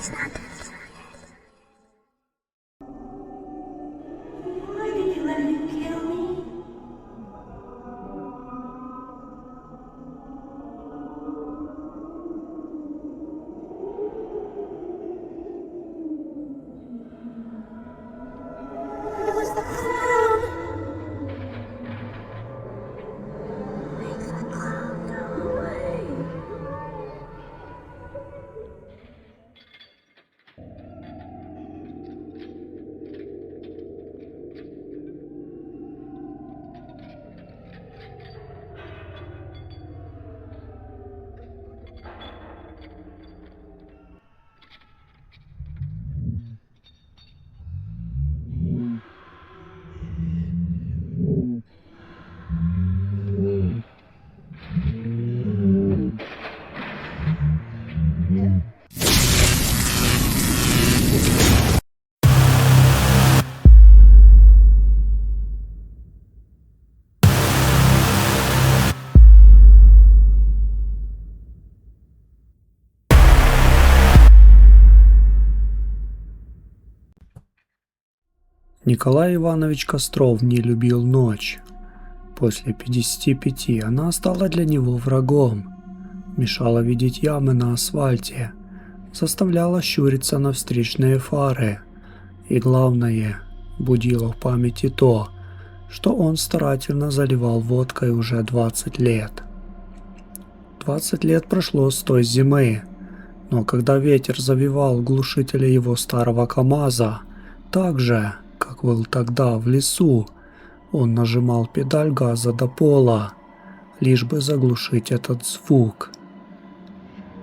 Why did you let him kill me? It was the clown. Make the clown go away. Николай Иванович Костров не любил ночь. После 55 она стала для него врагом. Мешала видеть ямы на асфальте, заставляла щуриться на встречные фары. И главное, будила в памяти то, что он старательно заливал водкой уже 20 лет. 20 лет прошло с той зимы, но когда ветер завивал глушители его старого КамАЗа, так же, как был тогда в лесу, он нажимал педаль газа до пола, лишь бы заглушить этот звук.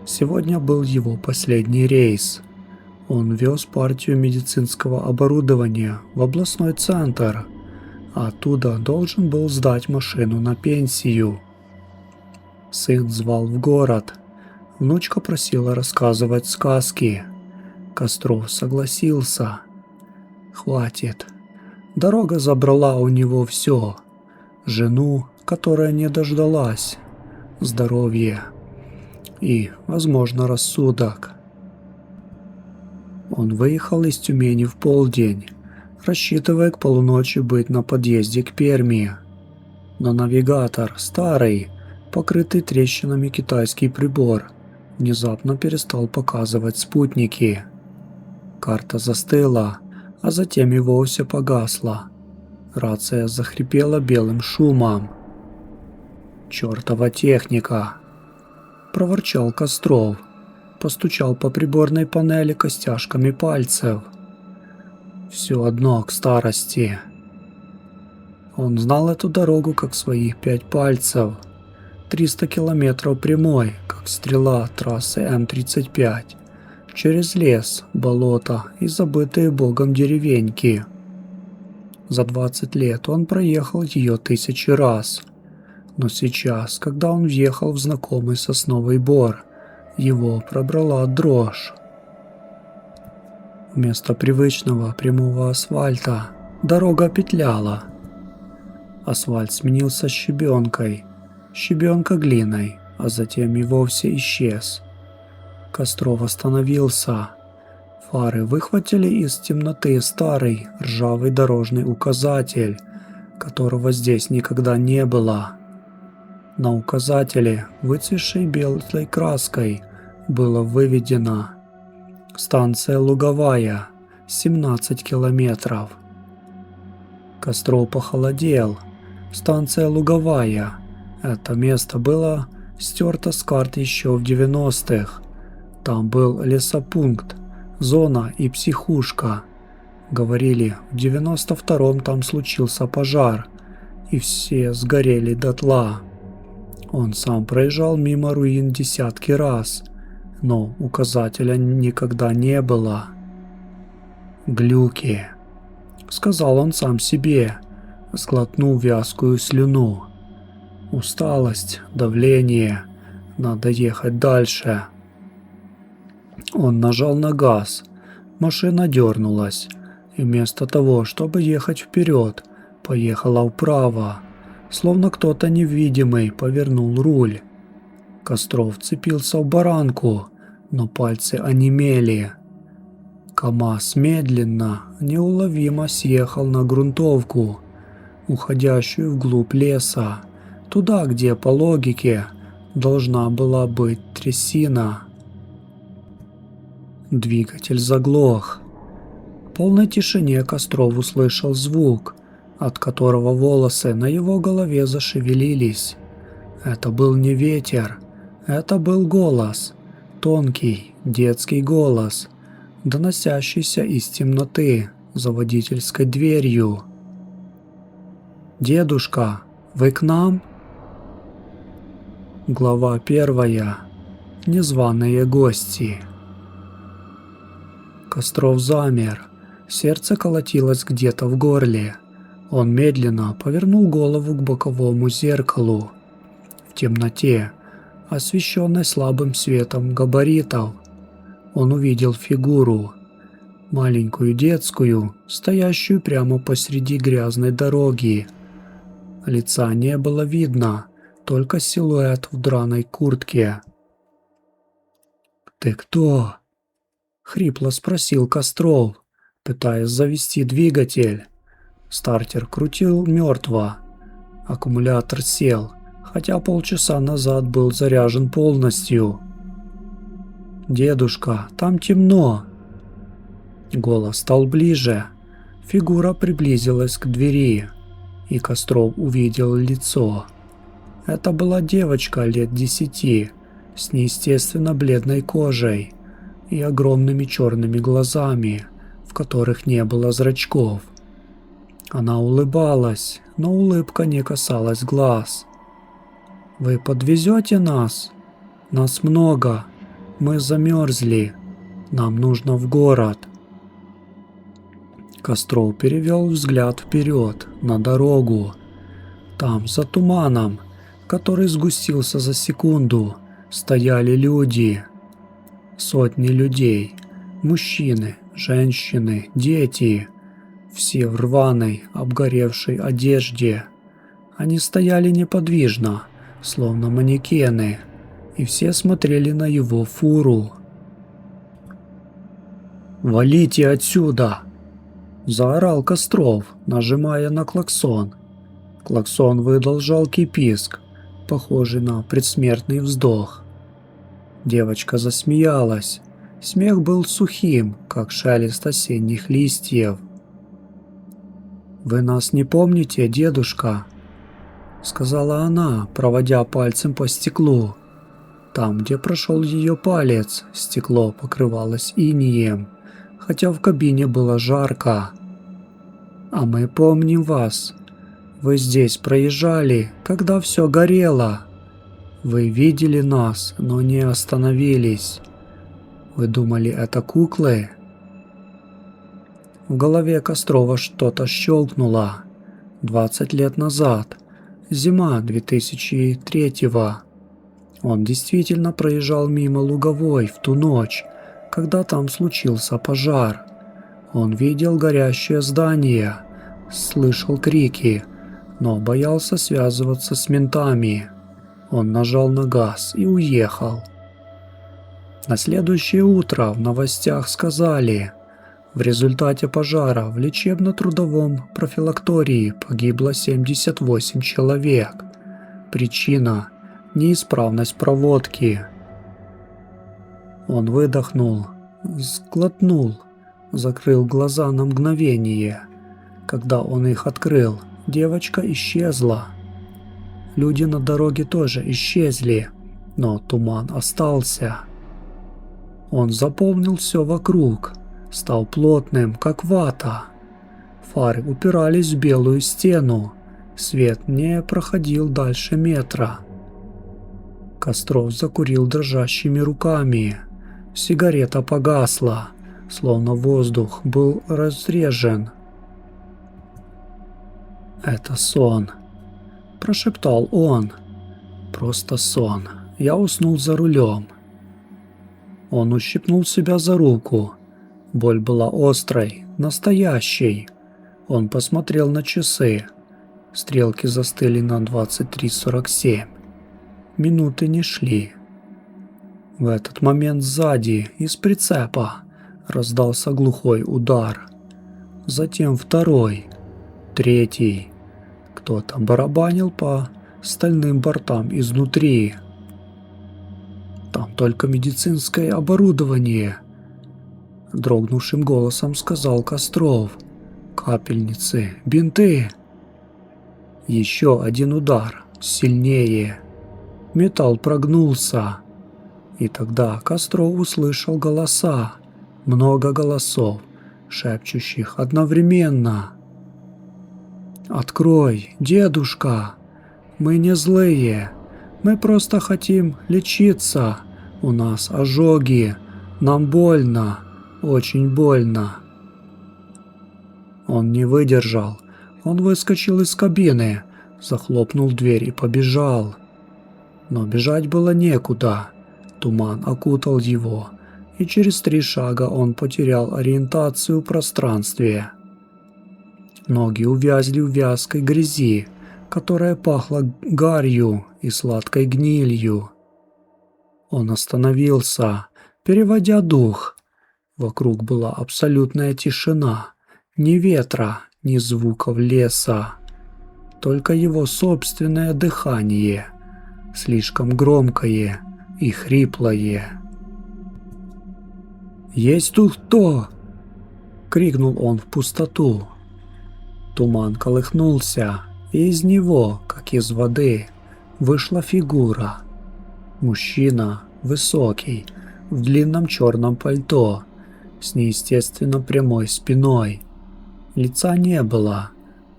Сегодня был его последний рейс. Он вез партию медицинского оборудования в областной центр, а оттуда должен был сдать машину на пенсию. Сын звал в город. Внучка просила рассказывать сказки. Костров согласился. Хватит. Дорога забрала у него все. Жену, которая не дождалась, здоровье и, возможно, рассудок. Он выехал из Тюмени в полдень, рассчитывая к полуночи быть на подъезде к Перми. Но навигатор, старый, покрытый трещинами китайский прибор, внезапно перестал показывать спутники. Карта застыла, а затем и вовсе погасла. Рация захрипела белым шумом. «Чёртова техника!» – проворчал Костров, постучал по приборной панели костяшками пальцев. «Все одно к старости». Он знал эту дорогу как своих 5 пальцев. 300 километров прямой, как стрела трассы М-35. Через лес, болото и забытые богом деревеньки. За 20 лет он проехал ее 1000 раз. Но сейчас, когда он въехал в знакомый сосновый бор, его пробрала дрожь. Вместо привычного прямого асфальта дорога петляла. Асфальт сменился щебенкой, щебенка глиной, а затем и вовсе исчез. Костров остановился. Фары выхватили из темноты старый ржавый дорожный указатель, которого здесь никогда не было. На указателе, выцветшей белой краской, было выведено: станция Луговая, 17 километров. Костров похолодел. Станция Луговая. Это место было стерто с карт еще в 90-х. Там был лесопункт, зона и психушка. Говорили, в 92-м там случился пожар, и все сгорели дотла. Он сам проезжал мимо руин десятки раз, но указателя никогда не было. «Глюки», — сказал он сам себе, сглотнув вязкую слюну. «Усталость, давление, надо ехать дальше». Он нажал на газ, машина дернулась, и вместо того, чтобы ехать вперед, поехала вправо, словно кто-то невидимый повернул руль. Костров вцепился в баранку, но пальцы онемели. КамАЗ медленно, неуловимо съехал на грунтовку, уходящую вглубь леса, туда, где, по логике, должна была быть трясина. Двигатель заглох. В полной тишине Костров услышал звук, от которого волосы на его голове зашевелились. Это был не ветер, это был голос, тонкий детский голос, доносящийся из темноты за водительской дверью. «Дедушка, вы к нам?» Глава 1. Незваные гости. Костров замер. Сердце колотилось где-то в горле. Он медленно повернул голову к боковому зеркалу. В темноте, освещенной слабым светом габаритов, он увидел фигуру. Маленькую детскую, стоящую прямо посреди грязной дороги. Лица не было видно, только силуэт в драной куртке. «Ты кто?» — хрипло спросил Костров, пытаясь завести двигатель. Стартер крутил мертво. Аккумулятор сел, хотя полчаса назад был заряжен полностью. «Дедушка, там темно!» Голос стал ближе. Фигура приблизилась к двери, и Костров увидел лицо. Это была девочка лет 10, с неестественно бледной кожей и огромными черными глазами, в которых не было зрачков. Она улыбалась, но улыбка не касалась глаз. «Вы подвезете нас? Нас много. Мы замерзли. Нам нужно в город». Костров перевел взгляд вперед, на дорогу. Там, за туманом, который сгустился за секунду, стояли люди. Сотни людей. Мужчины, женщины, дети. Все в рваной, обгоревшей одежде. Они стояли неподвижно, словно манекены, и все смотрели на его фуру. «Валите отсюда!» – заорал Костров, нажимая на клаксон. Клаксон выдал жалкий писк, похожий на предсмертный вздох. Девочка засмеялась. Смех был сухим, как шелест осенних листьев. «Вы нас не помните, дедушка?» — сказала она, проводя пальцем по стеклу. Там, где прошел ее палец, стекло покрывалось инеем, хотя в кабине было жарко. «А мы помним вас. Вы здесь проезжали, когда все горело. Вы видели нас, но не остановились. Вы думали, это куклы?» В голове Кострова что-то щелкнуло. 20 лет назад. Зима 2003-го. Он действительно проезжал мимо Луговой в ту ночь, когда там случился пожар. Он видел горящее здание, слышал крики, но боялся связываться с ментами. Он нажал на газ и уехал. На следующее утро в новостях сказали: в результате пожара в лечебно-трудовом профилактории погибло 78 человек. Причина – неисправность проводки. Он выдохнул, сглотнул, закрыл глаза на мгновение. Когда он их открыл, девочка исчезла. Люди на дороге тоже исчезли, но туман остался. Он запомнил все вокруг, стал плотным, как вата. Фары упирались в белую стену, свет не проходил дальше метра. Костров закурил дрожащими руками. Сигарета погасла, словно воздух был разрежен. «Это сон», – прошептал он. «Просто сон. Я уснул за рулем». Он ущипнул себя за руку. Боль была острой, настоящей. Он посмотрел на часы. Стрелки застыли на 23:47. Минуты не шли. В этот момент сзади, из прицепа, Раздался глухой удар. Затем второй, третий. Кто-то барабанил по стальным бортам изнутри. «Там только медицинское оборудование», — дрогнувшим голосом сказал Костров. «Капельницы, бинты». Еще один удар, сильнее. Металл прогнулся. И тогда Костров услышал голоса, много голосов, шепчущих одновременно. «Открой, дедушка! Мы не злые. Мы просто хотим лечиться. У нас ожоги. Нам больно. Очень больно». Он не выдержал. Он выскочил из кабины, захлопнул дверь и побежал. Но бежать было некуда. Туман окутал его, и через 3 шага он потерял ориентацию в пространстве. Ноги увязли в вязкой грязи, которая пахла гарью и сладкой гнилью. Он остановился, переводя дух. Вокруг была абсолютная тишина, ни ветра, ни звуков леса, только его собственное дыхание, слишком громкое и хриплое. «Есть тут кто?» — крикнул он в пустоту. Туман колыхнулся, и из него, как из воды, вышла фигура. Мужчина, высокий, в длинном черном пальто, с неестественно прямой спиной. Лица не было,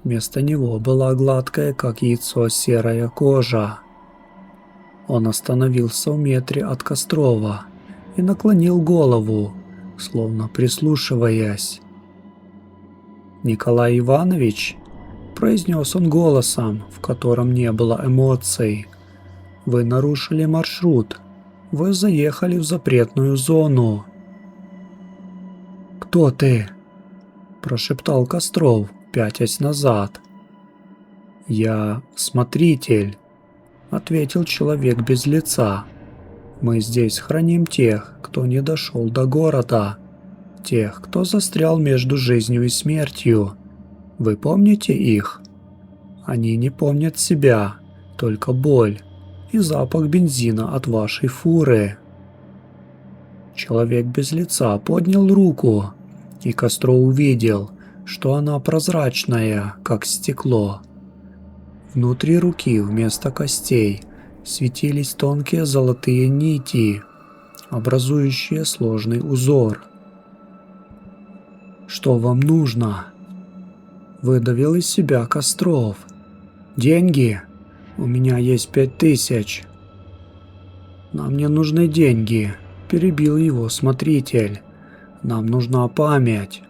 вместо него была гладкая, как яйцо, серая кожа. Он остановился в метре от Кострова и наклонил голову, словно прислушиваясь. «Николай Иванович», — произнес он голосом, в котором не было эмоций, — «вы нарушили маршрут, вы заехали в запретную зону». «Кто ты?» — прошептал Костров, пятясь назад. «Я смотритель», — ответил человек без лица. «Мы здесь храним тех, кто не дошел до города, тех, кто застрял между жизнью и смертью. Вы помните их? Они не помнят себя, только боль и запах бензина от вашей фуры». Человек без лица поднял руку, и Костров увидел, что она прозрачная, как стекло. Внутри руки вместо костей светились тонкие золотые нити, образующие сложный узор. «Что вам нужно?» — выдавил из себя Костров. «Деньги? У меня есть 5000. «Нам не нужны деньги», — перебил его смотритель. «Нам нужна память.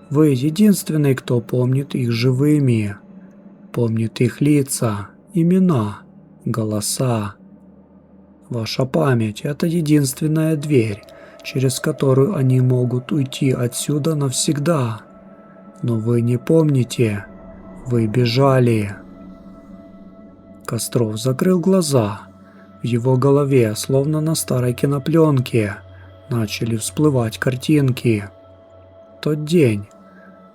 Вы единственный, кто помнит их живыми, помнит их лица, имена, голоса. Ваша память — это единственная дверь, через которую они могут уйти отсюда навсегда. Но вы не помните, вы бежали». Костров закрыл глаза. В его голове, словно на старой кинопленке, начали всплывать картинки. Тот день.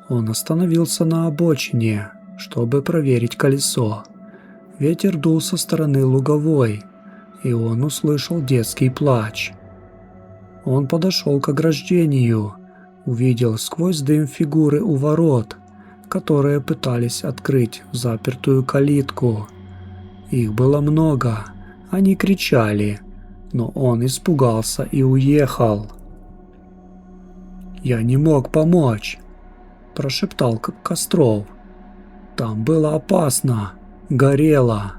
Он остановился на обочине, чтобы проверить колесо. Ветер дул со стороны луговой, и он услышал детский плач. Он подошел к ограждению, увидел сквозь дым фигуры у ворот, которые пытались открыть запертую калитку. Их было много, они кричали, но он испугался и уехал. «Я не мог помочь», – прошептал Костров. «Там было опасно, горело».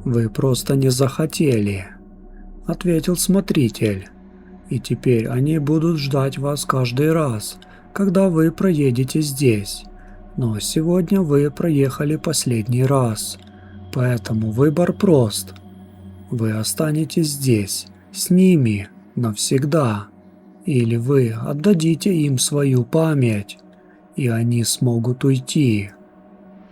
«Вы просто не захотели», – ответил смотритель. «И теперь они будут ждать вас каждый раз, когда вы проедете здесь. Но сегодня вы проехали последний раз, поэтому выбор прост. Вы останетесь здесь, с ними, навсегда. Или вы отдадите им свою память, и они смогут уйти.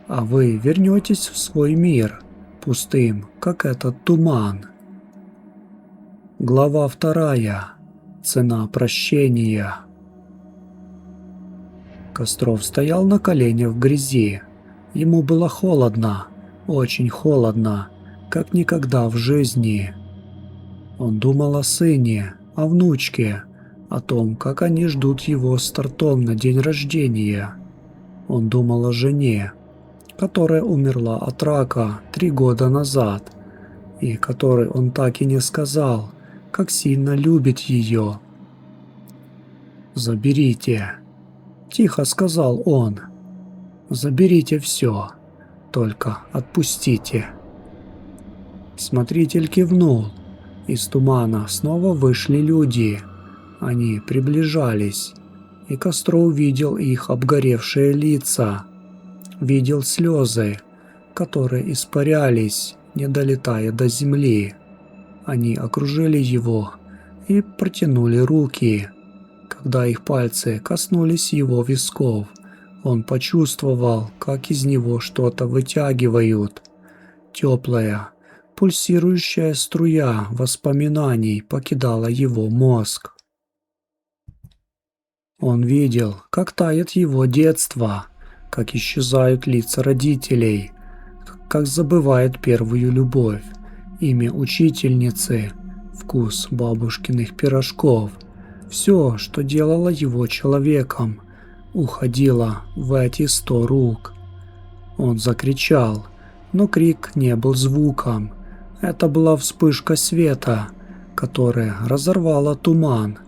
А вы вернетесь в свой мир, пустым, как этот туман». Глава 2. Цена прощения. Костров стоял на коленях в грязи. Ему было холодно, очень холодно, как никогда в жизни. Он думал о сыне, о внучке, о том, как они ждут его с тортом на день рождения. Он думал о жене, которая умерла от рака 3 года назад, и которой он так и не сказал, как сильно любит ее. «Заберите», — тихо сказал он, — «заберите все, только отпустите». Смотритель кивнул. Из тумана снова вышли люди. Они приближались, и Костров увидел их обгоревшие лица, видел слезы, которые испарялись, не долетая до земли. Они окружили его и протянули руки. Когда их пальцы коснулись его висков, он почувствовал, как из него что-то вытягивают. Теплая, пульсирующая струя воспоминаний покидала его мозг. Он видел, как тает его детство, как исчезают лица родителей, как забывает первую любовь, имя учительницы, вкус бабушкиных пирожков. Все, что делало его человеком, уходило в эти 100 рук. Он закричал, но крик не был звуком. Это была вспышка света, которая разорвала туман.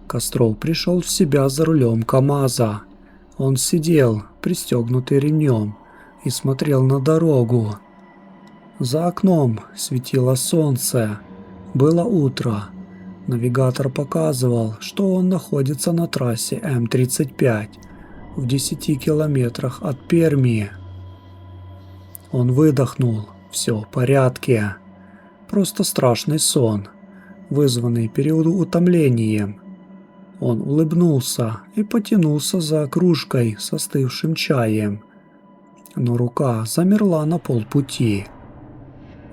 Костров пришел в себя за рулем КамАЗа. Он сидел, пристегнутый ремнем, и смотрел на дорогу. За окном светило солнце. Было утро. Навигатор показывал, что он находится на трассе М-35 в 10 километрах от Перми. Он выдохнул. Все в порядке. Просто страшный сон, вызванный переутомлением. Он улыбнулся и потянулся за кружкой с остывшим чаем. Но рука замерла на полпути.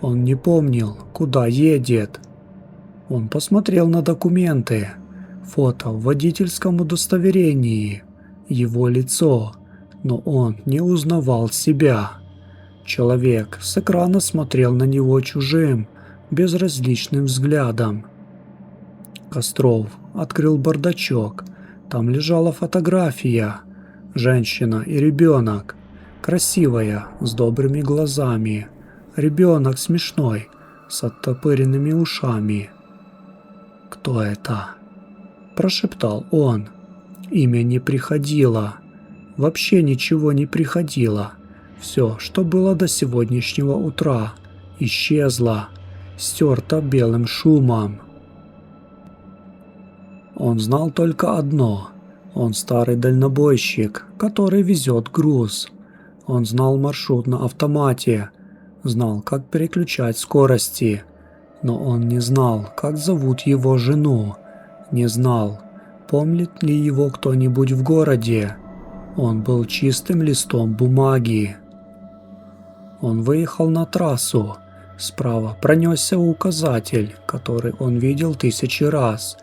Он не помнил, куда едет. Он посмотрел на документы, фото в водительском удостоверении, его лицо, но он не узнавал себя. Человек с экрана смотрел на него чужим, безразличным взглядом. Костров открыл бардачок. Там лежала фотография. Женщина и ребенок. Красивая, с добрыми глазами. Ребенок смешной, с оттопыренными ушами. «Кто это?» – прошептал он. Имя не приходило. Вообще ничего не приходило. Все, что было до сегодняшнего утра, исчезло, стерто белым шумом. Он знал только одно. Он старый дальнобойщик, который везет груз. Он знал маршрут на автомате, знал, как переключать скорости. Но он не знал, как зовут его жену, не знал, помнит ли его кто-нибудь в городе. Он был чистым листом бумаги. Он выехал на трассу. Справа пронесся указатель, который он видел 1000 раз.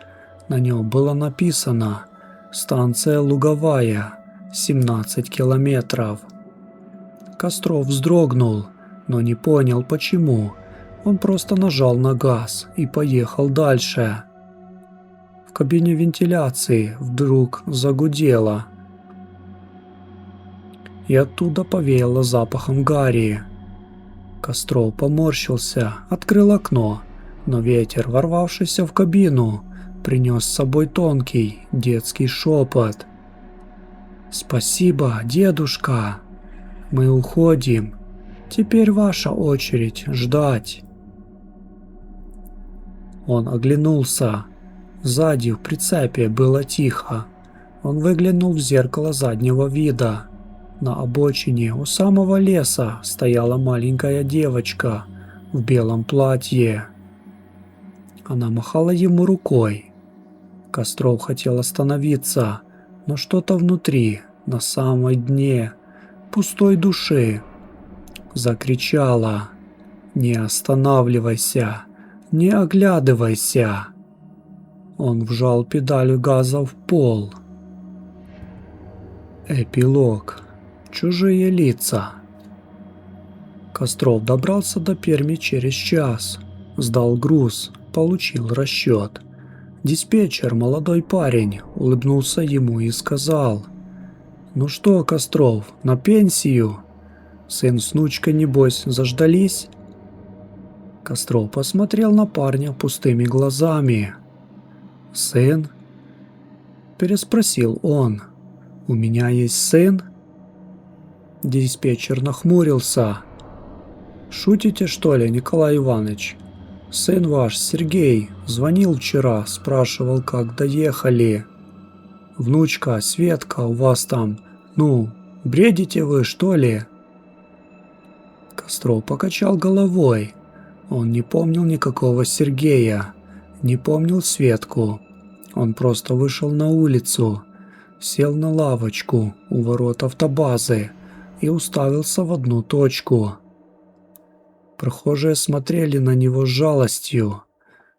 На нем было написано «Станция Луговая, 17 километров». Костров вздрогнул, но не понял почему. Он просто нажал на газ и поехал дальше. В кабине вентиляции вдруг загудело. И оттуда повеяло запахом гари. Костров поморщился, открыл окно, но ветер, ворвавшийся в кабину, принес с собой тонкий детский шепот. «Спасибо, дедушка! Мы уходим. Теперь ваша очередь ждать». Он оглянулся. Сзади в прицепе было тихо. Он выглянул в зеркало заднего вида. На обочине у самого леса стояла маленькая девочка в белом платье. Она махала ему рукой. Костров хотел остановиться, но что-то внутри, на самом дне пустой души, закричала: «Не останавливайся, не оглядывайся!» Он вжал педаль газа в пол. Эпилог. Чужие лица. Костров добрался до Перми через час. Сдал груз, получил расчет. Диспетчер, молодой парень, улыбнулся ему и сказал: «Ну что, Костров, на пенсию? Сын с внучкой, небось, заждались?» Костров посмотрел на парня пустыми глазами. «Сын?» – переспросил он. «У меня есть сын?» Диспетчер нахмурился. «Шутите, что ли, Николай Иванович? Сын ваш, Сергей, звонил вчера, спрашивал, как доехали. Внучка, Светка, у вас там, бредите вы, что ли?» Костров покачал головой. Он не помнил никакого Сергея, не помнил Светку. Он просто вышел на улицу, сел на лавочку у ворот автобазы и уставился в одну точку. Прохожие смотрели на него с жалостью.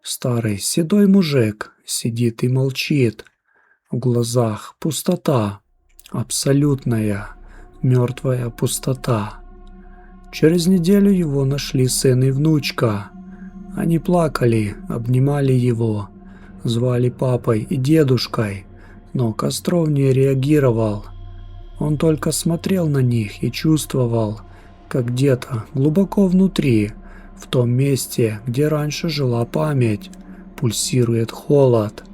Старый седой мужик сидит и молчит. В глазах пустота, абсолютная, мертвая пустота. Через неделю его нашли сын и внучка. Они плакали, обнимали его, звали папой и дедушкой, но Костров не реагировал. Он только смотрел на них и чувствовал, как где-то глубоко внутри, в том месте, где раньше жила память, пульсирует холод.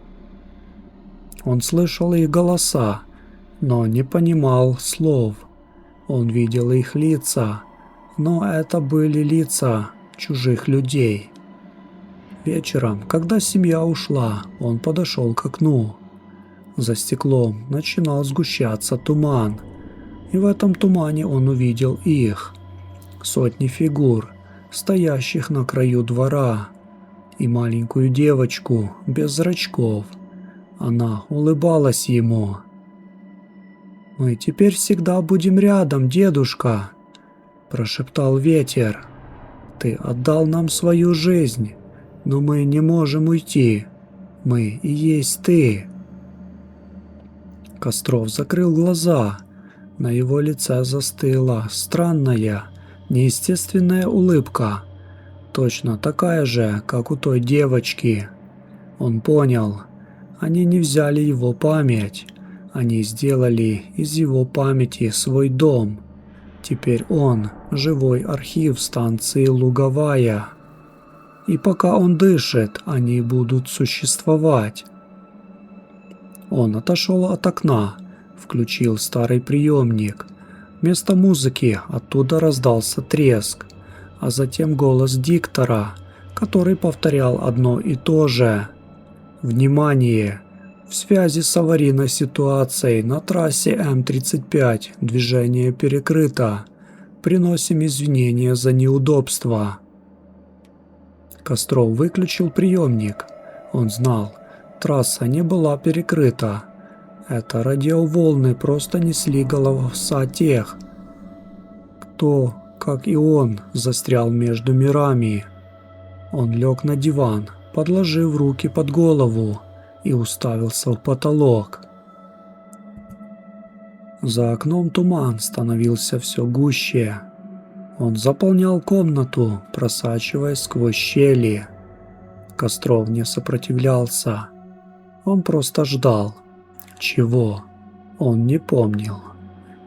Он слышал их голоса, но не понимал слов. Он видел их лица, но это были лица чужих людей. Вечером, когда семья ушла, он подошел к окну. За стеклом начинал сгущаться туман, и в этом тумане он увидел их. Сотни фигур, стоящих на краю двора, и маленькую девочку без зрачков. Она улыбалась ему. «Мы теперь всегда будем рядом, дедушка», – прошептал ветер. «Ты отдал нам свою жизнь, но мы не можем уйти. Мы и есть ты». Костров закрыл глаза. На его лице застыла странная, неестественная улыбка, точно такая же, как у той девочки. Он понял, они не взяли его память, они сделали из его памяти свой дом. Теперь он – живой архив станции Луговая. И пока он дышит, они будут существовать. Он отошел от окна, включил старый приемник. Вместо музыки оттуда раздался треск, а затем голос диктора, который повторял одно и то же. «Внимание! В связи с аварийной ситуацией на трассе М-35 движение перекрыто. Приносим извинения за неудобства». Костров выключил приемник. Он знал, трасса не была перекрыта. Это радиоволны просто несли голоса тех, кто, как и он, застрял между мирами. Он лег на диван, подложив руки под голову, и уставился в потолок. За окном туман становился все гуще. Он заполнял комнату, просачиваясь сквозь щели. Костров не сопротивлялся. Он просто ждал. Чего? Он не помнил.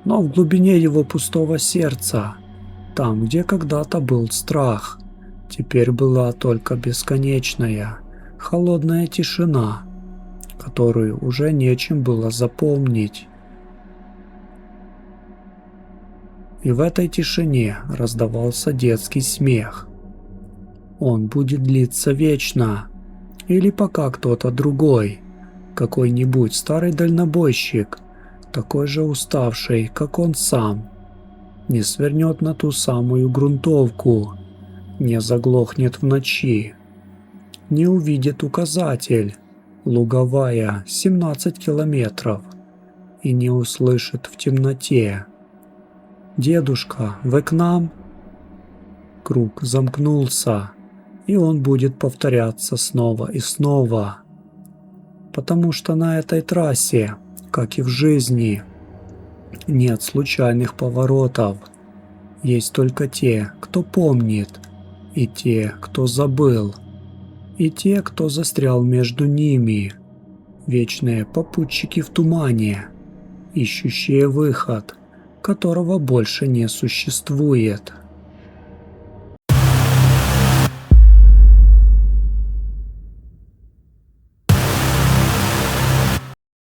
Но в глубине его пустого сердца, там, где когда-то был страх, теперь была только бесконечная, холодная тишина, которую уже нечем было заполнить. И в этой тишине раздавался детский смех. Он будет длиться вечно, или пока кто-то другой, какой-нибудь старый дальнобойщик, такой же уставший, как он сам, не свернет на ту самую грунтовку, не заглохнет в ночи, не увидит указатель «Луговая, 17 километров» и не услышит в темноте: «Дедушка, вы к нам?» Круг замкнулся, и он будет повторяться снова и снова. потому что на этой трассе, как и в жизни, нет случайных поворотов. Есть только те, кто помнит, и те, кто забыл, и те, кто застрял между ними. Вечные попутчики в тумане, ищущие выход, которого больше не существует.